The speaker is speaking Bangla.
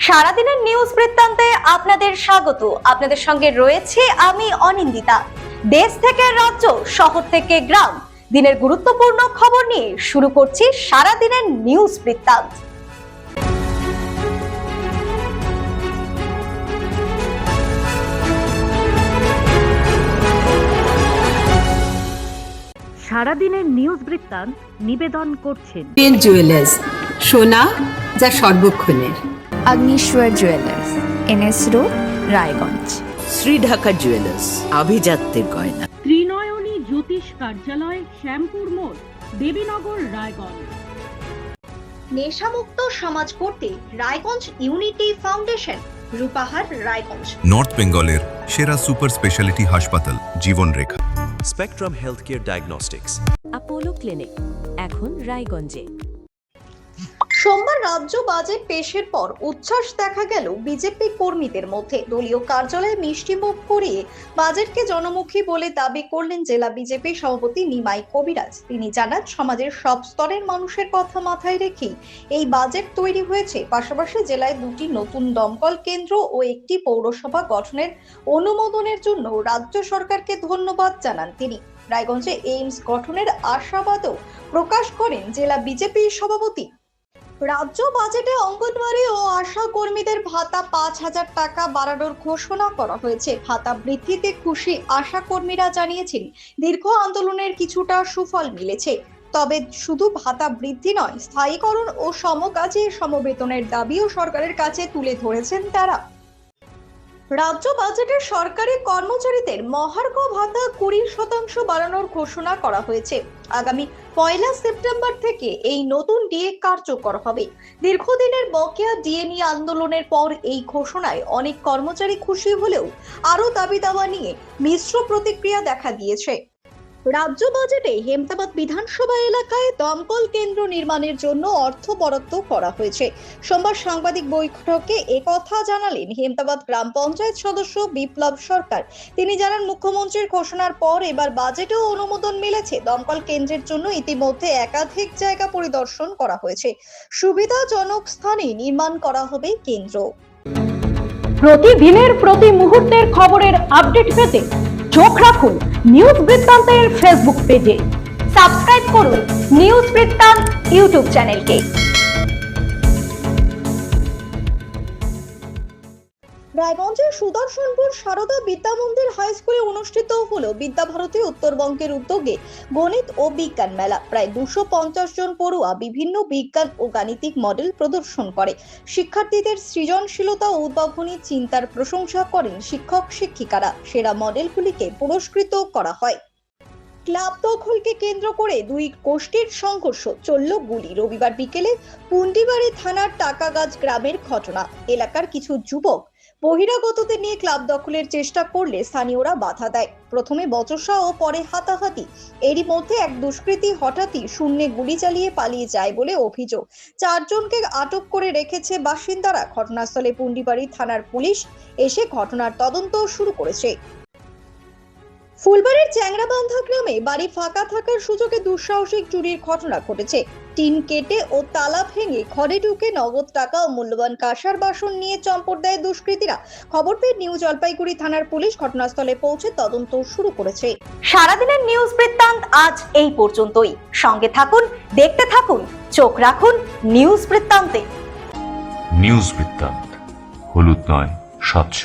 সারাদিনের নিউজ বৃত্তান্তে আপনাদের স্বাগত। আপনাদের সঙ্গে রয়েছে আমি অনিন্দিতা। দেশ থেকে রাজ্য, শহর থেকে গ্রাম, দিনের গুরুত্বপূর্ণ খবর নিয়ে শুরু করছি সারাদিনের নিউজ বৃত্তান্ত। সারাদিনের নিউজ বৃত্তান্ত নিবেদন করছেন জুয়েলার্স, সোনা যা সর্বক্ষণের। Agnishwar jewellers, NS road, Raiganj. Shri Dhaka jewellers, আভিজাত্যের গয়না। ত্রিনয়নী জ্যোতিষ কার্যালয়, শ্যামপুর মোড়, দেবীনগর, রায়গঞ্জ। নেশামুক্ত সমাজ করতে Raiganj unity foundation, Rupahar, Raiganj. North বেঙ্গলের সেরা সুপার স্পেশালিটি হাসপাতাল Jibanrekha. Spectrum healthcare diagnostics, Apollo clinic, এখন রায়গঞ্জে। সোমবার রাজ্য বাজেট পেশের পর উচ্ছ্বাস দেখা গেল বিজেপি কর্মীদের মধ্যে। দলীয় কার্যালয়ে মিষ্টিমুখ করিয়ে বাজেটকে জনমুখী বলে দাবি করলেন জেলা বিজেপি সভাপতি নিমাই কবিরাজ। তিনি জানান, সমাজের সব স্তরের মানুষের কথা মাথায় রেখেই এই বাজেট তৈরি হয়েছে। পাশাপাশি জেলায় 2টি নতুন দমকল কেন্দ্র ও একটি পৌরসভা গঠনের অনুমোদনের জন্য রাজ্য সরকারকে ধন্যবাদ জানান তিনি। রায়গঞ্জে এইমস গঠনের আশাবাদও প্রকাশ করেন জেলা বিজেপি সভাপতি। রাজ্য বাজেটে অঙ্গনওয়াড়ি ও আশা কর্মীদের ভাতা 5,000 টাকা বাড়ানোর ঘোষণা করা হয়েছে। ভাতা বৃদ্ধিতে খুশি আশা কর্মীরা জানিয়েছেন, দীর্ঘ আন্দোলনের কিছুটা সুফল মিলেছে। তবে শুধু ভাতা বৃদ্ধি নয়, স্থায়ীকরণ ও সমকাজে সমবেতনের দাবিও সরকারের কাছে তুলে ধরেছেন তারা। রাজ্য বাজেটে সরকারি কর্মচারীদের মহার্ঘ ভাতা 20% বাড়ানোর ঘোষণা করা হয়েছে। আগামী 1 সেপ্টেম্বর থেকে এই নতুন ডিএ কার্যকর হবে। দীর্ঘদিনের বকেয়া ডিএ নিয়ে আন্দোলনের পর এই ঘোষণায় অনেক কর্মচারী খুশি হলেও আরো দাবি দাওয়া নিয়ে মিশ্র প্রতিক্রিয়া দেখা দিয়েছে। রাজ্য বাজেটে হেমতাবাদ বিধানসভা এলাকায় দমকল কেন্দ্র নির্মাণের জন্য অর্থ বরাদ্দ করা হয়েছে। সোমবার সাংবাদিক বৈঠকে একথা জানালেন হেমতাবাদ গ্রাম পঞ্চায়েত সদস্য বিপ্লব সরকার। তিনি জানান, মুখ্যমন্ত্রীর ঘোষণার পর এবার বাজেটেও অনুমোদন মিলেছে। দমকল কেন্দ্রের জন্য ইতিমধ্যে একাধিক জায়গা পরিদর্শন করা হয়েছে। সুবিধাজনক স্থানে নির্মাণ করা হবে কেন্দ্র। প্রতিদিনের প্রতি মুহূর্তের খবরের আপডেট পেতে চোখ রাখুন নিউজ বৃত্তান্তের ফেসবুক পেজে। সাবস্ক্রাইব করুন নিউজ বৃত্তান্ত ইউটিউব চ্যানেলকে। রায়গঞ্জের সুদর্শনপুর সারদা বিদ্যামন্দির হাই স্কুলে অনুষ্ঠিত হলো বিদ্যাভারতী উত্তরবঙ্গের উদ্যোগে গণিত ও বিজ্ঞান মেলা। প্রায় 250 জন পড়ুয়া বিভিন্ন বিজ্ঞান ও গাণিতিক মডেল প্রদর্শন করে। শিক্ষার্থীদের সৃজনশীলতা ও উদ্ভাবনী চিন্তার প্রশংসা করেন শিক্ষক শিক্ষিকারা। সেরা মডেলগুলিকে পুরস্কৃত করা হয়। ক্লাব দখলকে কেন্দ্র করে 2 গোষ্ঠীর সংঘর্ষ, চলল গুলি। রবিবার বিকেলে পুন্ডিবাড়ি থানার টাকাগাছ গ্রামের ঘটনা। এলাকার কিছু যুবক বহিরাগতদের নিয়ে ক্লাব দখলের চেষ্টা করলে স্থানীয়রা বাধা দেয়। প্রথমে বচসা ও পরে হাতাহাতি। এরই মধ্যে এক দুষ্কৃতী হঠাৎই শূন্যে গুলি চালিয়ে পালিয়ে যায় বলে অভিযোগ। 4 জনকে আটক করে রেখেছে বাসিন্দারা। ঘটনাস্থলে পুন্ডিবাড়ি থানার পুলিশ এসে ঘটনার তদন্ত শুরু করেছে। ফুলবাড়ির চ্যাংরাবান্ধা গ্রামে বাড়ি ফাঁকা থাকার সুযোগে দুঃসাহসিক চুরির ঘটনা ঘটেছে। টিন কেটে ও তালা ভেঙে ঘরে ঢুকে নগদ টাকা ও মূল্যবান কাঁসার বাসন নিয়ে চম্পট দেয় দুষ্কৃতীরা। খবর পেয়ে নিউ জলপাইগুড়ি থানার পুলিশ ঘটনাস্থলে পৌঁছে তদন্ত শুরু করেছে। সারাদিনের নিউজ বৃত্তান্ত আজ এই পর্যন্তই। সঙ্গে থাকুন, দেখতে থাকুন, চোখ রাখুন নিউজ বৃত্তান্তে। নিউজ বৃত্তান্ত, হলুদ নয়, স্বচ্ছ।